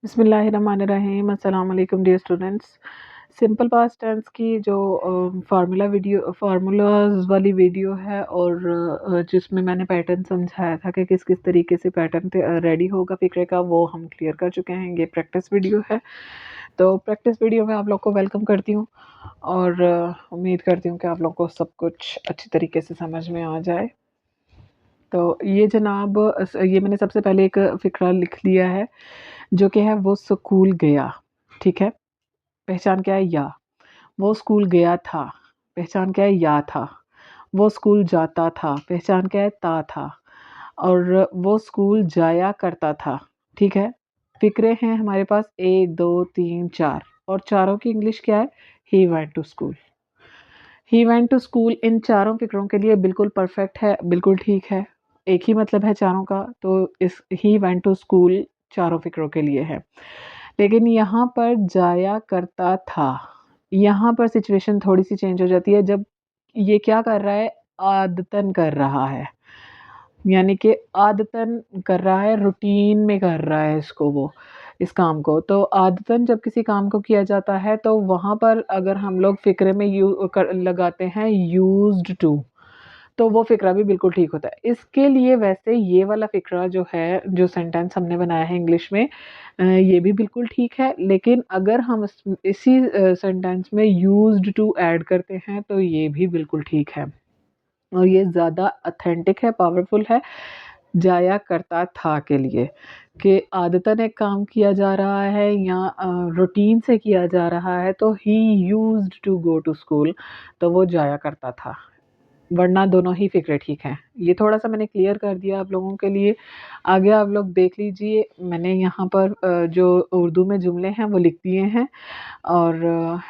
बिस्मिल्लाहिर्रहमानिर्रहीम अस्सलाम वालेकुम dear students. Simple past tense की जो फार्मूलाज वाली वीडियो है और जिसमें मैंने पैटर्न समझाया था कि किस किस तरीके से पैटर्न रेडी होगा फिक्रे का, वो हम क्लियर कर चुके हैं। ये प्रैक्टिस वीडियो है, तो प्रैक्टिस वीडियो में आप लोग को वेलकम करती हूँ और उम्मीद करती हूँ कि आप लोग को सब कुछ अच्छी तरीके से समझ में आ जाए। तो ये जनाब, ये मैंने सबसे पहले एक फ़िक्रा लिख लिया है जो कि है वो स्कूल गया। ठीक है, पहचान क्या है? या। वो स्कूल गया था, पहचान क्या है? या था। वो स्कूल जाता था, पहचान क्या है? ता था। और वो स्कूल जाया करता था। ठीक है, फ़िक्रे हैं हमारे पास 1 2 3 4 और चारों की इंग्लिश क्या है? He went to school. He went to school इन चारों फ़िक्रों के लिए बिल्कुल परफ़ेक्ट है, बिल्कुल ठीक है। एक ही मतलब है चारों का, तो इस ही वेंट टू स्कूल चारों फ़िक्रों के लिए है। लेकिन यहाँ पर जाया करता था, यहाँ पर सिचुएशन थोड़ी-सी चेंज हो जाती है जब ये क्या कर रहा है? आदतन कर रहा है। यानी कि आदतन कर रहा है, रूटीन में कर रहा है इसको वो, इस काम को। तो आदतन जब किसी काम को किया जाता है तो वहाँ पर अगर हम लोग फ़िक्रे में लगाते हैं यूज़्ड टू, तो वो फ़िक्रा भी बिल्कुल ठीक होता है। इसके लिए वैसे ये वाला फ़िक्रा जो है, जो सेंटेंस हमने बनाया है इंग्लिश में, ये भी बिल्कुल ठीक है। लेकिन अगर हम इसी सेंटेंस में यूज़्ड टू ऐड करते हैं तो ये भी बिल्कुल ठीक है। और ये ज़्यादा ऑथेंटिक है, पावरफुल है जाया करता था के लिए, कि आदतन एक काम किया जा रहा है या रूटीन से किया जा रहा है, तो he used to go to school, तो वो जाया करता था। वरना दोनों ही फ़िक्रे ठीक हैं। ये थोड़ा-सा मैंने क्लियर कर दिया आप लोगों के लिए। आगे आप लोग देख लीजिए, मैंने यहाँ पर जो उर्दू में जुमले हैं वो लिख दिए हैं और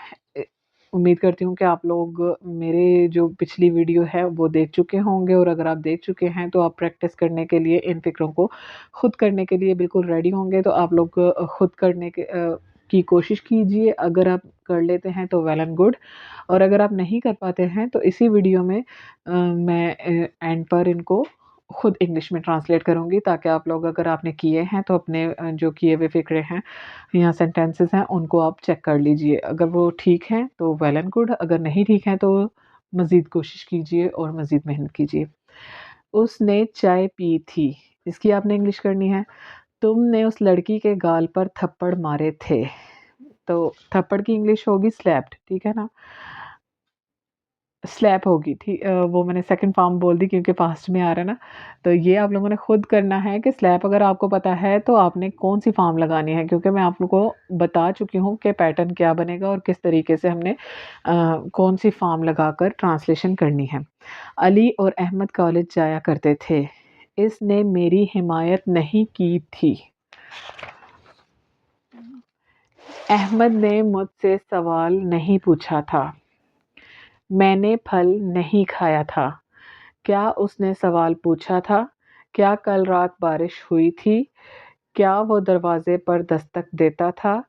उम्मीद करती हूँ कि आप लोग मेरे जो पिछली वीडियो है वो देख चुके होंगे, और अगर आप देख चुके हैं तो आप प्रैक्टिस करने के लिए इन फ़िक्रों को खुद करने के लिए बिल्कुल रेडी होंगे। तो आप लोग खुद करने की कोशिश कीजिए। अगर आप कर लेते हैं तो वेल एंड गुड, और अगर आप नहीं कर पाते हैं तो इसी वीडियो में मैं एंड पर इनको खुद इंग्लिश में ट्रांसलेट करूँगी, ताकि आप लोग अगर आपने किए हैं तो अपने जो किए हुए फ़िक्रे हैं या सेंटेंसेस हैं उनको आप चेक कर लीजिए। अगर वो ठीक हैं तो वेल एंड गुड, अगर नहीं ठीक हैं तो मज़ीद कोशिश कीजिए और मज़ीद मेहनत कीजिए। उसने चाय पी थी, इसकी आपने इंग्लिश करनी है। तुमने उस लड़की के गाल पर थप्पड़ मारे थे, तो थप्पड़ की इंग्लिश होगी स्लैप्ड, ठीक है ना? स्लैप होगी, वो मैंने सेकंड फॉर्म बोल दी क्योंकि पास्ट में आ रहा है ना। तो ये आप लोगों ने खुद करना है कि स्लैप अगर आपको पता है तो आपने कौन सी फॉर्म लगानी है, क्योंकि मैं आप लोगों को बता चुकी हूँ कि पैटर्न क्या बनेगा और किस तरीके से हमने कौन सी फॉर्म लगाकर ट्रांसलेशन करनी है। अली और अहमद कॉलेज जाया करते थे। इसने मेरी हिमायत नहीं की थी। अहमद ने मुझसे सवाल नहीं पूछा था। मैंने फल नहीं खाया था। क्या उसने सवाल पूछा था? क्या कल रात बारिश हुई थी? क्या वो दरवाज़े पर दस्तक देता था?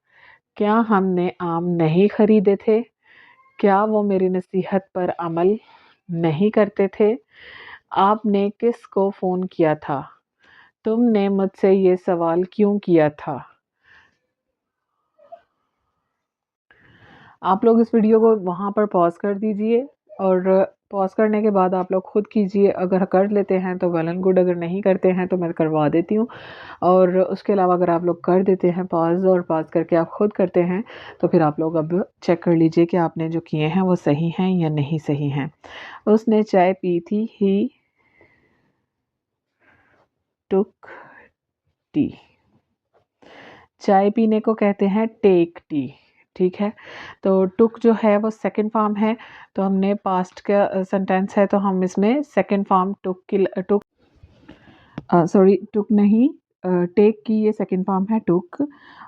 क्या हमने आम नहीं खरीदे थे? क्या वो मेरी नसीहत पर अमल नहीं करते थे? आपने किसको फ़ोन किया था? तुमने मुझसे ये सवाल क्यों किया था? आप लोग इस वीडियो को वहाँ पर पॉज़ कर दीजिए और पॉज़ करने के बाद आप लोग खुद कीजिए। अगर कर लेते हैं तो वेल एंड गुड, अगर नहीं करते हैं तो मैं करवा देती हूँ। और उसके अलावा अगर आप लोग कर देते हैं पॉज़, और पॉज़ करके आप खुद करते हैं, तो फिर आप लोग अब चेक कर लीजिए कि आपने जो किए हैं वो सही हैं या नहीं सही हैं। उसने चाय पी थी, ही टुक टी। चाय पीने को कहते हैं टेक टी, ठीक है? तो टुक जो है वो सेकंड फॉर्म है, तो हमने पास्ट का सेंटेंस है तो हम इसमें सेकंड फॉर्म सॉरी टुक नहीं, टेक की ये सेकंड फॉर्म है टुक,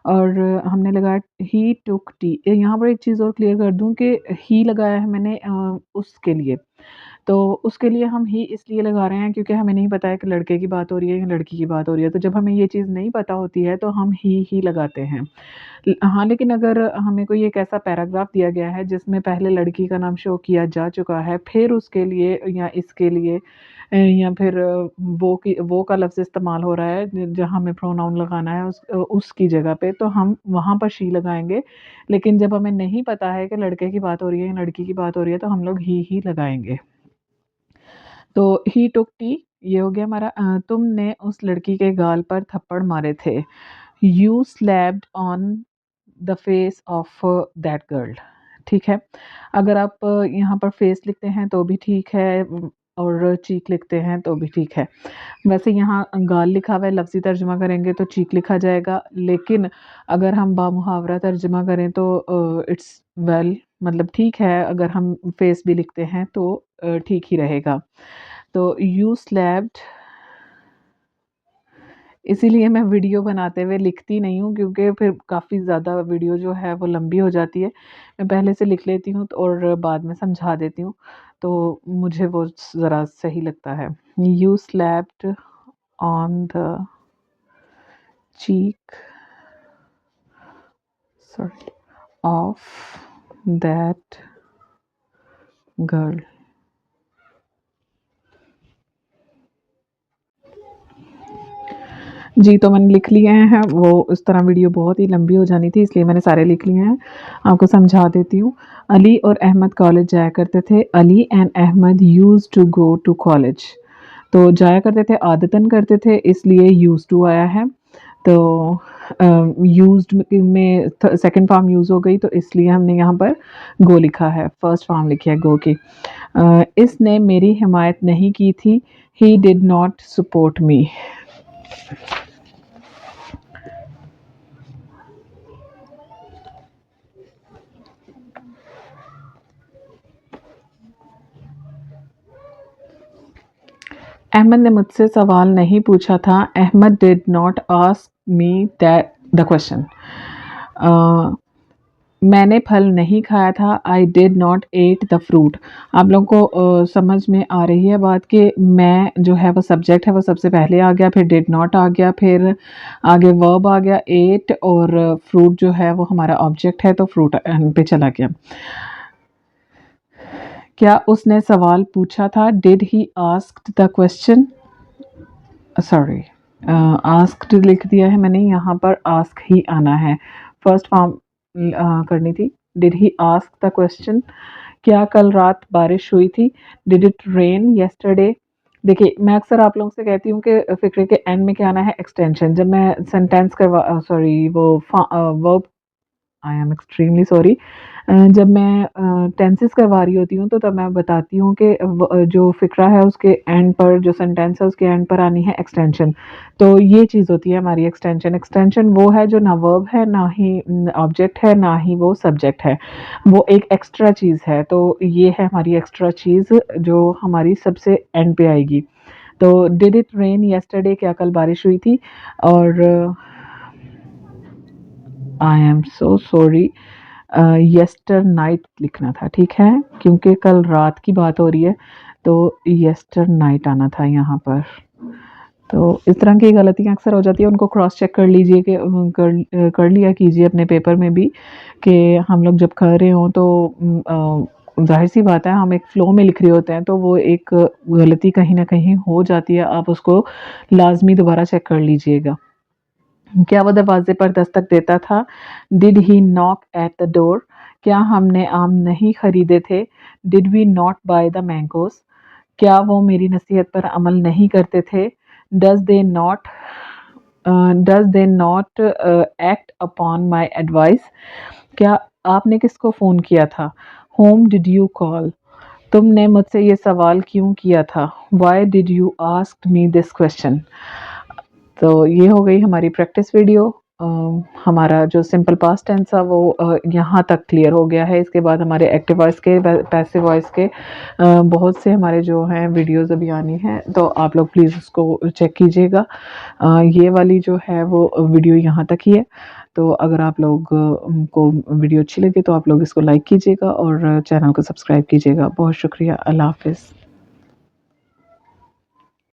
और हमने लगाया ही टुक टी। यहाँ पर एक चीज़ और क्लियर कर दूँ कि ही लगाया है मैंने उसके लिए। तो उसके लिए हम ही इसलिए लगा रहे हैं क्योंकि हमें नहीं पता है कि लड़के की बात हो रही है या लड़की की बात हो रही है। तो जब हमें ये चीज़ नहीं पता होती है तो हम ही लगाते हैं। हाँ, लेकिन अगर हमें कोई एक ऐसा पैराग्राफ दिया गया है जिसमें पहले लड़की का नाम शो किया जा चुका है, फिर उसके लिए या इसके लिए या फिर वो का लफ्ज़ इस्तेमाल हो रहा है जहाँ हमें प्रोनाउन लगाना है उसकी जगह पे, तो हम वहाँ पर शी लगाएँगे। लेकिन जब हमें नहीं पता है कि लड़के की बात हो रही है या लड़की की बात हो रही है, तो हम लोग ही लगाएँगे। तो ही टूक टी, ये हो गया हमारा। तुमने उस लड़की के गाल पर थप्पड़ मारे थे। You slapped on the face of that girl. ठीक है। अगर आप यहाँ पर फेस लिखते हैं तो भी ठीक है, और चीक लिखते हैं तो भी ठीक है। वैसे यहाँ गाल लिखा हुआ है, लफ्ज़ी तर्जुमा करेंगे तो चीक लिखा जाएगा, लेकिन अगर हम बामुहावरा तर्जुमा करें तो इट्स वेल, मतलब ठीक है, अगर हम फेस भी लिखते हैं तो ठीक ही रहेगा। तो यू स्लैप्ड, इसीलिए मैं वीडियो बनाते हुए लिखती नहीं हूँ, क्योंकि फिर काफ़ी ज़्यादा वीडियो जो है वो लंबी हो जाती है। मैं पहले से लिख लेती हूँ और बाद में समझा देती हूँ, तो मुझे वो ज़रा सही लगता है। You slapped on the cheek, sorry, of that girl. जी, तो मैंने लिख लिए हैं, वो इस तरह वीडियो बहुत ही लंबी हो जानी थी, इसलिए मैंने सारे लिख लिए हैं। आपको समझा देती हूँ। अली और अहमद कॉलेज जाया करते थे। Ali and Ahmed used to go to college. तो जाया करते थे, आदतन करते थे, इसलिए यूज्ड टू आया है। तो यूज्ड में सेकंड फॉर्म यूज़ हो गई, तो इसलिए हमने यहाँ पर गो लिखा है, फर्स्ट फॉर्म लिखी है गो की। इसने मेरी हिमायत नहीं की थी। He did not support me. अहमद ने मुझसे सवाल नहीं पूछा था। Ahmed did not ask me that the question. मैंने फल नहीं खाया था। I did not ate the fruit. आप लोगों को समझ में आ रही है बात कि मैं जो है वो सब्जेक्ट है वो सबसे पहले आ गया, फिर डिड नॉट आ गया, फिर आगे वर्ब आ गया एट, और फ्रूट जो है वो हमारा ऑब्जेक्ट है, तो फ्रूट पे चला गया। क्या उसने सवाल पूछा था? Did he asked the question, sorry, asked लिख दिया है मैंने, यहाँ पर आस्क ही आना है, फर्स्ट फॉर्म करनी थी। Did he ask the question. क्या कल रात बारिश हुई थी? Did it rain yesterday? देखिए, मैं अक्सर आप लोगों से कहती हूँ कि फ़िक्रे के एंड में क्या आना है, एक्सटेंशन। जब मैं सेंटेंस करवा सॉरी वो verb, I am extremely sorry, जब मैं टेंसेस करवा रही होती हूँ तो तब मैं बताती हूँ कि जो फ़िक्रा है उसके एंड पर, जो सेंटेंस है उसके एंड पर आनी है एक्सटेंशन। तो ये चीज़ होती है हमारी एक्सटेंशन। एक्सटेंशन वो है जो ना वर्ब है, ना ही ऑब्जेक्ट है, ना ही वो सब्जेक्ट है, वो एक एक्स्ट्रा चीज़ है। तो ये है हमारी एक्स्ट्रा चीज़ जो हमारी सबसे एंड पे आएगी। तो डिड इट रेन येस्टरडे, क्या कल बारिश हुई थी? और I am so sorry, yesternight लिखना था, ठीक है, क्योंकि कल रात की बात हो रही है, तो येस्टर नाइट आना था यहाँ पर। तो इस तरह की गलतियाँ अक्सर हो जाती है, उनको क्रॉस चेक कर लीजिए कि कर लिया कीजिए अपने पेपर में भी, कि हम लोग जब कर रहे हों तो ज़ाहिर सी बात है, हम एक फ़्लो में लिख रहे होते हैं, तो वो एक गलती कहीं न कहीं हो जाती है, आप उसको लाज़मी दोबारा चेक कर लीजिएगा। क्या वो दरवाजे पर दस्तक देता था? Did he knock at the door? क्या हमने आम नहीं खरीदे थे? Did we not buy the mangoes? क्या वो मेरी नसीहत पर अमल नहीं करते थे? Does they not act upon my advice? क्या आपने किसको फ़ोन किया था? Whom did you call? तुमने मुझसे ये सवाल क्यों किया था? Why did you ask me this question? तो ये हो गई हमारी प्रैक्टिस वीडियो। हमारा जो सिंपल पास्ट टेंस था वो यहाँ तक क्लियर हो गया है। इसके बाद हमारे एक्टिव वॉइस के, पैसिव वॉइस के बहुत से हमारे जो हैं वीडियोस अभी आनी हैं, तो आप लोग प्लीज़ उसको चेक कीजिएगा। ये वाली जो है वो वीडियो यहाँ तक ही है। तो अगर आप लोग को वीडियो अच्छी लगे तो आप लोग इसको लाइक कीजिएगा और चैनल को सब्सक्राइब कीजिएगा। बहुत शुक्रिया। अल्लाह हाफ़िज़।